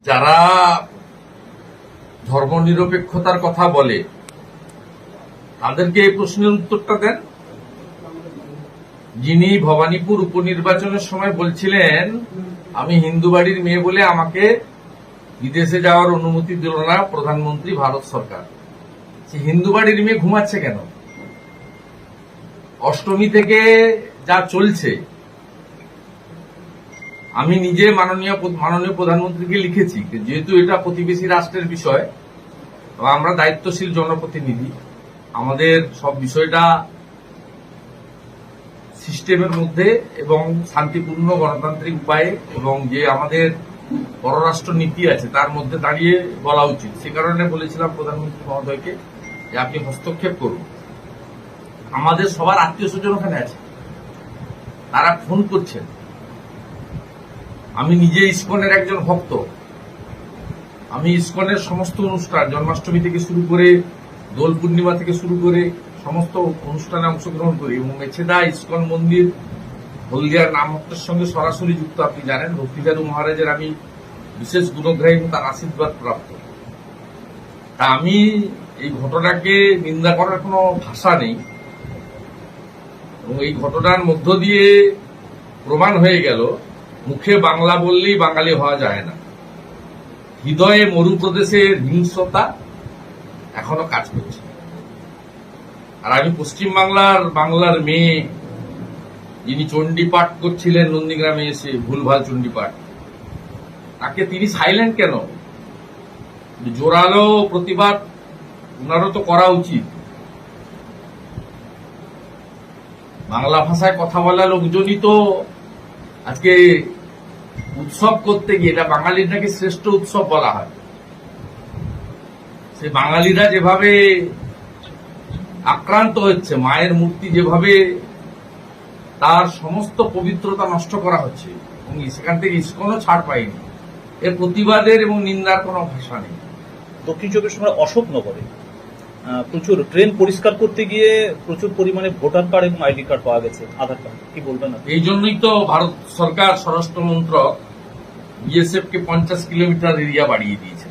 যারা ধর্মনিরপেক্ষতার কথা বলে তাদেরকে এই প্রশ্নের উত্তরটা দেন। যিনি ভবানীপুর উপনির্বাচনের সময় বলছিলেন আমি হিন্দু বাড়ির মেয়ে বলে আমাকে বিদেশে যাওয়ার অনুমতি দিল না প্রধানমন্ত্রী ভারত সরকার, সে হিন্দু বাড়ির মেয়ে ঘুমাচ্ছে কেন? অষ্টমী থেকে যা চলছে, আমি নিজে মাননীয় প্রধানমন্ত্রীকে লিখেছি যেহেতু এটা প্রতিবেশী রাষ্ট্রের বিষয়, আমরা দায়িত্বশীল জনপ্রতিনিধি, আমাদের সব বিষয়টা সিস্টেমের মধ্যে এবং শান্তিপূর্ণ গণতান্ত্রিক উপায়ে এবং যে আমাদের পররাষ্ট্র নীতি আছে তার মধ্যে দাঁড়িয়ে বলা উচিত। সে কারণে বলেছিলাম প্রধানমন্ত্রী মহোদয়কে যে আপনি হস্তক্ষেপ করুন। আমাদের সবার আত্মীয় স্বজন ওখানে আছে, তারা ফোন করছেন। আমি নিজে ইসকনের একজন ভক্ত, আমি ইসকনের সমস্ত অনুষ্ঠান জন্মাষ্টমী থেকে শুরু করে দোল পূর্ণিমা থেকে শুরু করে সমস্ত অনুষ্ঠানে অংশগ্রহণ করি এবং মেছেদা ইসকন মন্দির হলদিয়ার নামহট্টের সঙ্গে সরাসরি যুক্ত। আপনি জানেন ভক্তিদারু মহারাজের আমি বিশেষ গুণগ্রাহী এবং তার আশীর্বাদ প্রাপ্ত। তা আমি এই ঘটনাকে নিন্দা করার কোনো ভাষা নেই এবং এই ঘটনার মধ্য দিয়ে প্রমাণ হয়ে গেল মুখে বাংলা বললেই বাঙালি হওয়া যায় না। হৃদয়ে মরুপ্রদেশের হিংস্রতা এখনো কাজ করছে। আর আমি পশ্চিম বাংলার মেয়ে যিনি চণ্ডীপাঠ করছিলেন নন্দীগ্রামে এসে ভুলভাল চণ্ডীপাঠ, তাকে তিনি সাইলেন্ট কেন? জোরালো প্রতিবাদ ওনারও তো করা উচিত। বাংলা ভাষায় কথা বলা লোকজনই তো আজকে উৎসব করতে গিয়ে, এটা বাঙালির নাকি শ্রেষ্ঠ উৎসব বলা হয়, সে বাঙালিরা যেভাবে আক্রান্ত হচ্ছে, মায়ের মূর্তি যেভাবে তার সমস্ত পবিত্রতা নষ্ট করা হচ্ছে এবং সেখান থেকে ইসকনও ছাড় পায়নি, এর প্রতিবাদের এবং নিন্দার কোনো ভাষা নেই। দক্ষিণ চব্বিশ পরগনার অশোকনগরে প্রচুর ট্রেন পরিষ্কার করতে গিয়ে প্রচুর পরিমাণে ভোটার কার্ড এবং আইডি কার্ড পাওয়া গেছে, আধার কার্ড, কি বলবেন? এই জন্যই তো ভারত সরকার স্বরাষ্ট্র মন্ত্রক বিএসএফ কে 50 কিলোমিটার এরিয়া বাড়িয়ে দিয়েছে।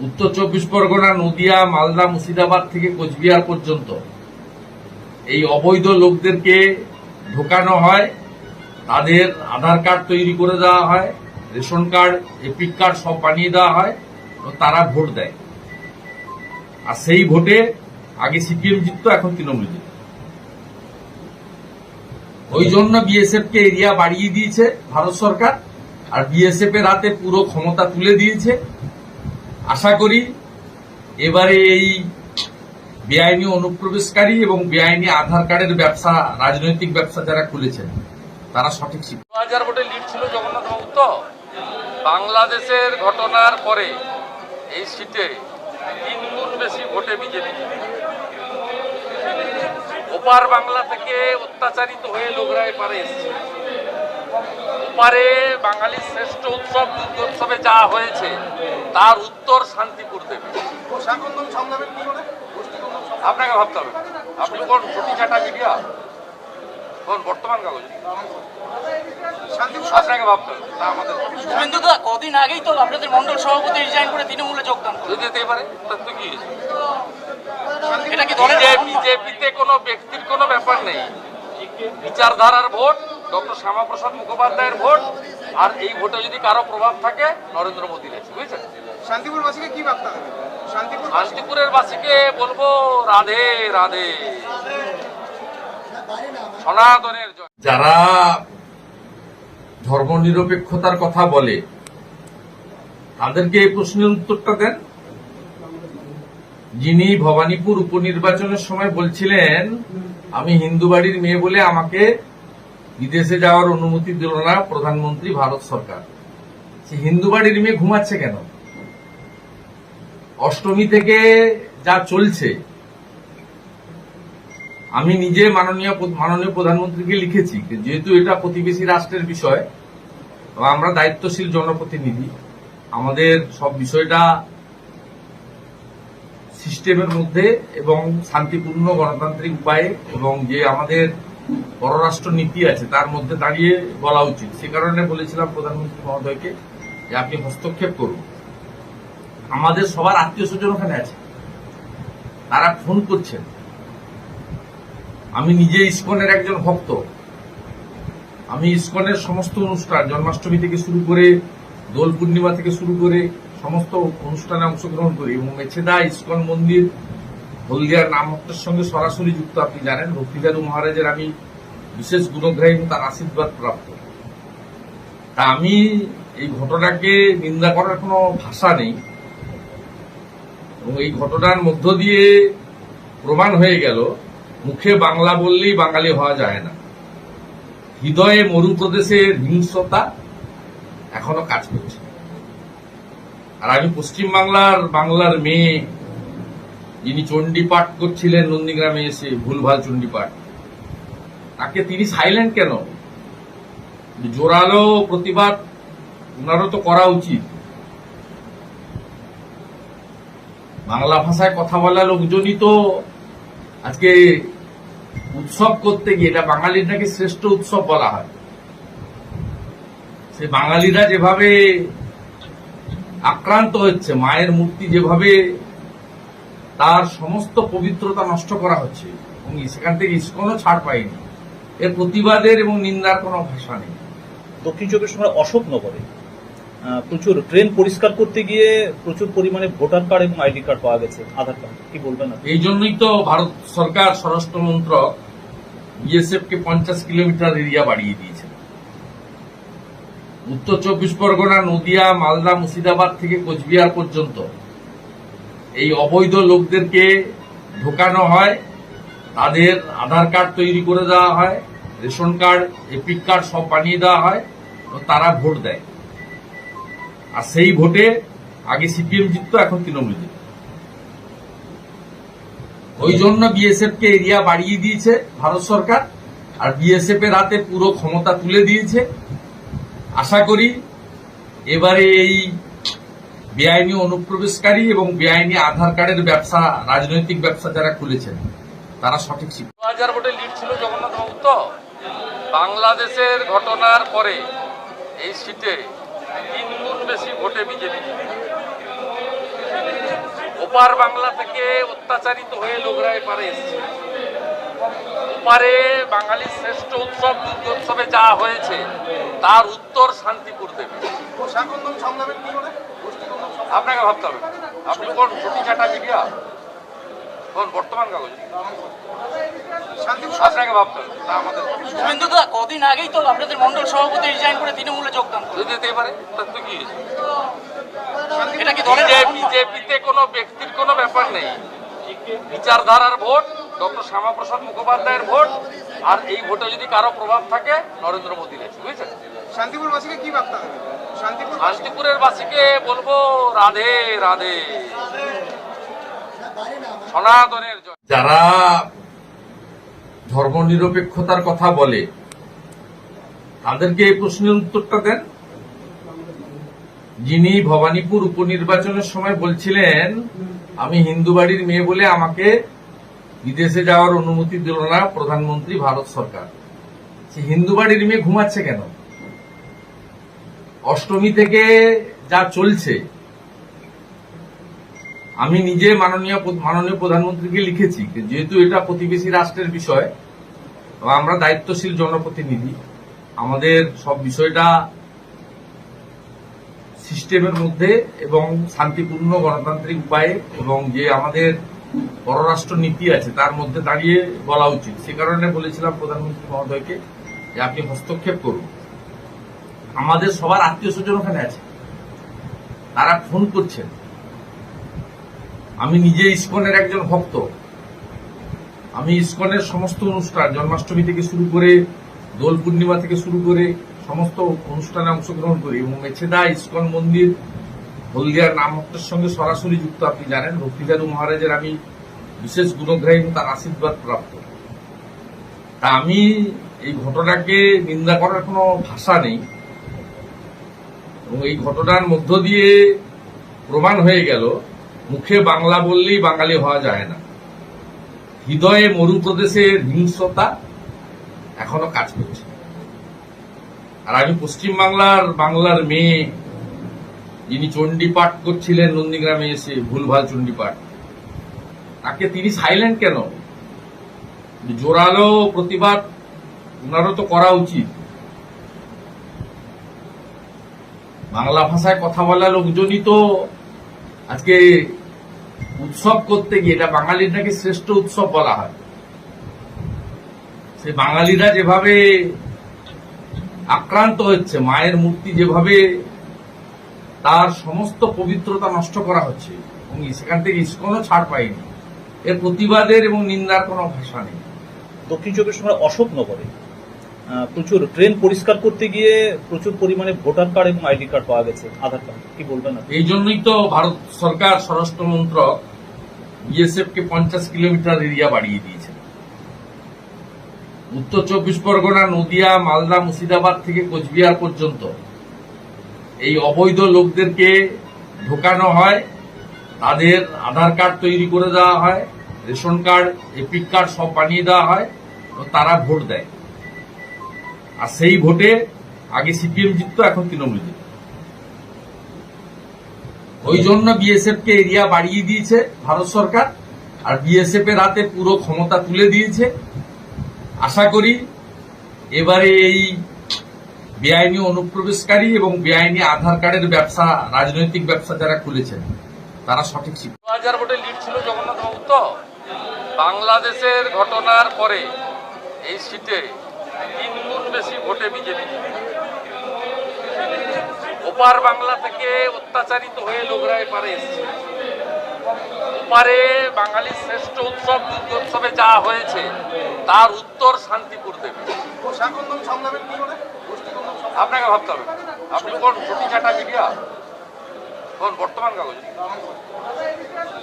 উত্তর চব্বিশ পরগনা, নদিয়া, মালদা, মুর্শিদাবাদ থেকে কোচবিহার পর্যন্ত এই অবৈধ লোকদেরকে ঢোকানো হয়, তাদের আধার কার্ড তৈরি করে দেওয়া হয়, রেশন কার্ড, এপিক কার্ড সব বানিয়ে দেওয়া হয়, তারা ভোট দেয়। আর সেই ভোটে আগে সিপিএম জিততো, এখন তৃণমূল জিতত। ওই জন্য বিএসএফ কে এরিয়া বাড়িয়ে দিয়েছে ভারত সরকার, আর বিএসএফ এর হাতে পুরো ক্ষমতা তুলে দিয়েছে। আশা করি এবারে এই বেআইনি অনুপ্রবেশকারী এবং বেআইনি আধার কার্ডের ব্যবসা, রাজনৈতিক ব্যবসা যারা খুলেছেন তারা সঠিক শিক্ষা। 2000 ভোটে লিড ছিল জগন্নাথ বাবু। তো বাংলাদেশের ঘটনার পরে এই সিটে 3 গুণ বেশি ভোটে বিজেপি। ওপার বাংলা থেকে অত্যাচারিত হয়ে লোকরা এপারে এসছে। ওপারে বাঙালির শ্রেষ্ঠ উৎসব দুর্গোৎসবে যা হয়েছে তার উত্তর শান্তিপুর দেবে। আপনাকে ভাবতে হবে, আপনি কোন ছুটি ছাটা মিডিয়া, কোন বর্তমান কাগজ, আপনাকে ভাবতে হবে। আমাদের কদিন আগেই তো আপনাদের মন্ডল সভাপতি রিজাইন করে তৃণমূলে যোগদান করে, যদি যেতে পারে তো কি এটা কি বিজেপিতে কোনো ব্যক্তির কোনো ব্যাপার নেই। বিচারধারার ভোট, ডক্টর শ্যামাপ্রসাদ মুখোপাধ্যায়ের ভোট, আর এই ভোটে যদি কারো প্রভাব থাকে নরেন্দ্র মোদীর আছে, বুঝেছেন? শান্তিপুরবাসীকে কি বার্তা দেবে? শান্তিপুরের বাসীকে বলবো রাধে রাধে, সনাতনের জয়। যারা ধর্মনিরপেক্ষতার কথা বলে তাদেরকে এই প্রশ্নের উত্তরটা দেন। যিনি ভবানীপুর উপনির্বাচনের সময় বলছিলেন আমি হিন্দু বাড়ির মেয়ে বলে আমাকে বিদেশে যাওয়ার অনুমতি দিল না প্রধানমন্ত্রী ভারত সরকার, সে হিন্দু বাড়ির মেয়ে ঘুমাচ্ছে কেন? অষ্টমী থেকে যা চলছে, আমি নিজে মাননীয় প্রধানমন্ত্রীকে লিখেছি যেহেতু এটা প্রতিবেশী রাষ্ট্রের বিষয়, আমরা দায়িত্বশীল জনপ্রতিনিধি, আমাদের সব বিষয়টা সিস্টেমের মধ্যে এবং শান্তিপূর্ণ গণতান্ত্রিক উপায়ে এবং যে আমাদের পররাষ্ট্র নীতি আছে তার মধ্যে দাঁড়িয়ে বলা উচিত। সে কারণে বলেছিলাম প্রধানমন্ত্রী মহোদয়কে যে আপনি হস্তক্ষেপ করুন। আমাদের সবার আত্মীয় স্বজন ওখানে আছে, তারা ফোন করছেন। আমি নিজে ইসকনের একজন ভক্ত। আমি ইসকনের সমস্ত অনুষ্ঠান, জন্মাষ্টমী থেকে শুরু করে দোল পূর্ণিমা থেকে শুরু করে সমস্ত অনুষ্ঠানে অংশগ্রহণ করি এবং মেছেদা ইসকন মন্দির হলদিয়ার নামহট্টের সঙ্গে সরাসরি যুক্ত। আপনি জানেন ভক্তিদারু মহারাজের আমি বিশেষ গুণগ্রাহী এবং তার আশীর্বাদ প্রাপ্ত। তা আমি এই ঘটনাকে নিন্দা করার কোনো ভাষা নেই এবং এই ঘটনার মধ্য দিয়ে প্রমাণ হয়ে গেল মুখে বাংলা বললেই বাঙালি হওয়া যায় না। হৃদয়ে মরুপ্রদেশের হিংস্রতা এখনো কাজ করছে। আর আমি বাংলার মেয়ে যিনি চণ্ডীপাঠ করছিলেন নন্দীগ্রামে এসে, ভুলভাল চণ্ডীপাঠ, তাকে তিনি সাইলেন্ট কেন? জোরালো প্রতিবাদ ওনারও তো করা উচিত। বাংলা ভাষায় কথা বলা লোকজনই তো আজকে উৎসব করতে গিয়ে, এটা বাঙালির নাকি শ্রেষ্ঠ উৎসব বলা হয়, সে বাঙালিরা যেভাবে আক্রান্ত হচ্ছে, মায়ের মূর্তি যেভাবে তার সমস্ত পবিত্রতা নষ্ট করা হচ্ছে এবং সেখান থেকে ইসকনও ছাড় পায়নি, এর প্রতিবাদের এবং নিন্দার কোনো ভাষা নেই। দক্ষিণ চব্বিশ পরগনার অশোকনগরে প্রচুর ড্রেন পরিষ্কার করতে গিয়ে প্রচুর পরিমাণে ভোটার কার্ড এবং আইডি কার্ড পাওয়া গেছে, আধার কার্ড, কি বলবেন? এই জন্যই তো ভারত সরকার স্বরাষ্ট্র মন্ত্রক বিএসএফ কে 50 কিলোমিটার এরিয়া বাড়িয়ে দিয়েছে। উত্তর 24 পরগনা, নদিয়া, মালদা, মুর্শিদাবাদ থেকে কোচবিহার পর্যন্ত এই অবৈধ লোকদেরকে ঢোকানো হয়, তাদের আধার কার্ড তৈরি করে দেওয়া হয়, রেশন কার্ড, এপিক কার্ড সব বানিয়ে দেওয়া হয়, তারা ভোট দেয়। আর সেই ভোটে আগে সিপিএম জিততো, এখন তৃণমূল জিততো। ওই জন্য বিএসএফ কে এরিয়া বাড়িয়ে দিয়েছে ভারত সরকার, আর বিএসএফ এর হাতে পুরো ক্ষমতা তুলে দিয়েছে। আশা করি এবারে এই বেআইনি অনুপ্রবেশকারী এবং বেআইনি আধার কার্ডের ব্যবসা, রাজনৈতিক ব্যবসা যারা খুলেছেন, তারা সঠিক শিক্ষা। 2000 ভোটে লিড ছিল জগন্নাথ বাবু। তো বাংলাদেশের ঘটনার পরে এই সিটে 3 গুণ বেশি ভোটে বিজেপি। ওপার বাংলা থেকে অত্যাচারিত হয়ে লোকরা এপারে এসছে। ওপারে বাঙালির শ্রেষ্ঠ উৎসব দুর্গোৎসবে যা হয়েছে তার উত্তর শান্তিপুর দেবে। আপনাকে ভাবতে হবে, আপনি কোন ছুটি চাটা মিডিয়া, কোন বর্তমান কাগজ, আপনাকে ভাবতে হবে। আমাদের শুভেন্দুদা কদিন আগেই তো আপনাদের মন্ডল সভাপতি রিজাইন করে তৃণমূলে যোগদান করেন। যদি যেতে পারে তার তো কি হয়েছে? এটা কি দলের বিজেপিতে কোনো ব্যক্তির কোনো ব্যাপার নেই। বিচারধারার ভোট, ডক্টর শ্যামাপ্রসাদ মুখোপাধ্যায়ের ভোট, আর এই ভোটে যদি কারো প্রভাব থাকে নরেন্দ্র মোদীর আছে, বুঝেছেন? শান্তিপুরবাসীকে কি বার্তা দেবে? শান্তিপুরের বাসীকে বলবো রাধে রাধে, সনাতনের জয়। যারা ধর্মনিরপেক্ষতার কথা বলে তাদেরকে এই প্রশ্নের উত্তরটা দেন। যিনি ভবানীপুর উপনির্বাচনের সময় বলছিলেন আমি হিন্দু বাড়ির মেয়ে বলে আমাকে বিদেশে যাওয়ার অনুমতি দিল না প্রধানমন্ত্রী ভারত সরকার, সে হিন্দু বাড়ির মেয়ে ঘুমাচ্ছে কেন? অষ্টমী থেকে যা চলছে, আমি নিজে মাননীয় প্রধানমন্ত্রীকে লিখেছি, যেহেতু এটা প্রতিবেশী রাষ্ট্রের বিষয়, আমরা দায়িত্বশীল জনপ্রতিনিধি, আমাদের সব বিষয়টা সিস্টেমের মধ্যে এবং শান্তিপূর্ণ গণতান্ত্রিক উপায়ে এবং যে আমাদের পররাষ্ট্র নীতি আছে তার মধ্যে দাঁড়িয়ে বলা উচিত। সে কারণে বলেছিলাম প্রধানমন্ত্রী মহোদয়কে যে আপনি হস্তক্ষেপ করুন। আমাদের সবার আত্মীয় স্বজন ওখানে আছে, তারা ফোন করছেন। আমি নিজে ইসকনের একজন ভক্ত। আমি ইসকনের সমস্ত অনুষ্ঠান, জন্মাষ্টমী থেকে শুরু করে দোল পূর্ণিমা থেকে শুরু করে সমস্ত অনুষ্ঠানে অংশগ্রহণ করি এবং মেছেদা ইসকন মন্দির হলদিয়ার নামহট্টের সঙ্গে সরাসরি যুক্ত। আপনি জানেন ভক্তিদারু মহারাজের আমি বিশেষ গুণগ্রাহী এবং তার আশীর্বাদ প্রাপ্ত। তা আমি এই ঘটনাকে নিন্দা করার কোনো ভাষা নেই এবং এই ঘটনার মধ্য দিয়ে প্রমাণ হয়ে গেল মুখে বাংলা বললেই বাঙালি হওয়া যায় না। হৃদয়ে মরুপ্রদেশের হিংস্রতা এখনো কাজ করছে। আর আমি বাংলার মেয়ে যিনি চণ্ডী পাঠ করছিলেন নন্দীগ্রামে এসে, ভুলভাল চণ্ডী পাঠ, তাকে তিনি সাইলেন্ট কেন? জোরালো প্রতিবাদ ওনারও তো করা উচিত। বাংলা ভাষায় কথা বলা লোকজনই তো আজকে উৎসব করতে গিয়ে, এটা বাঙালির নাকি শ্রেষ্ঠ উৎসব বলা হয়, সেই বাঙালিরা যেভাবে আক্রান্ত হচ্ছে, মায়ের মূর্তি যেভাবে তার সমস্ত পবিত্রতা নষ্ট করা হচ্ছে, এবং সেখান থেকে ইসকনও ছাড় পায়নি, এর প্রতিবাদের এবং নিন্দার কোনো ভাষা নেই। দক্ষিণ চব্বিশ পরগনার অশোকনগরে প্রচুর ট্রেন পরিষ্কার করতে গিয়ে প্রচুর পরিমাণে ভোটার কার্ড এবং আইডি কার্ড পাওয়া গেছে, আধার কার্ড, কি বলবেন? এই জন্যই তো ভারত সরকার স্বরাষ্ট্র মন্ত্রক বিএসএফ কে 50 কিলোমিটার এরিয়া বাড়িয়ে দিয়েছে। উত্তর চব্বিশ পরগনা, নদিয়া, মালদা, মুর্শিদাবাদ থেকে কোচবিহার পর্যন্ত এই অবৈধ লোকদেরকে ঢোকানো হয়, তাদের আধার কার্ড তৈরি করে দেওয়া হয়, রেশন কার্ড, এপিক কার্ড সব বানিয়ে দেওয়া হয়, তো তারা ভোট দেয়। আর সেই ভোটে আগে সিপিএম জিততো, এখন তৃণমূল জিতত। ওই জন্য বিএসএফ কে এরিয়া বাড়িয়ে দিয়েছে ভারত সরকার, আর বিএসএফ এর হাতে পুরো ক্ষমতা তুলে দিয়েছে। আশা করি এবারে এই বেআইনি অনুপ্রবেশকারী এবং বেআইনি আধার কার্ডের ব্যবসা, রাজনৈতিক ব্যবসা যারা খুলেছেন, তারা সঠিক শিক্ষা। 2000 ভোটে লিড ছিল জগন্নাথ বাবু। তো বাংলাদেশের ঘটনার পরে এই সিটে 3 গুণ বেশি ভোটে বিজেপি। ওপার বাংলা থেকে অত্যাচারিত হয়ে লোকরা এপারে এসছে। ওপারে বাঙালির শ্রেষ্ঠ উৎসব দুর্গোৎসবে যা হয়েছে তার উত্তর শান্তিপুর দেবে। গোসাইকন্দম সামলাবেন কি করে? গোষ্ঠীকন্দম সামলাবেন? আপনাকে ভাবতে হবে। আপনি কোন সতী চাটা মিডিয়া, কোন বর্তমান কাগজ,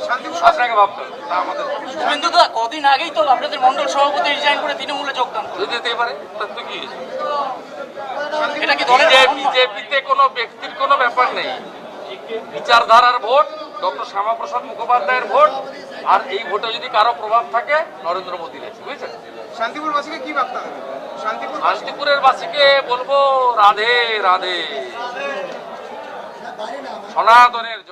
শান্তিপুর আপনাকে ভাবতে হবে। তা আমাদের শুভেন্দু দা, কদিন আগেই তো আপনাদের মন্ডল সভাপতি রিজাইন করে তৃণমূলে যোগদান করেন। যদি দিতে পারে তার তো কি হয়েছে? এটা কি দলের বিজেপিতে কোনো ব্যক্তির কোনো ব্যাপার নেই। বিচারধারার ভোট, ডক্টর শ্যামাপ্রসাদ মুখোপাধ্যায়ের ভোট, আর এই ভোটে যদি কারো প্রভাব থাকে নরেন্দ্র মোদীর আছে, বুঝেছেন? শান্তিপুরবাসীকে কি বার্তা দেবেন? শান্তিপুরের বাসীকে বলবো রাধে রাধে, সনাতনের জয়।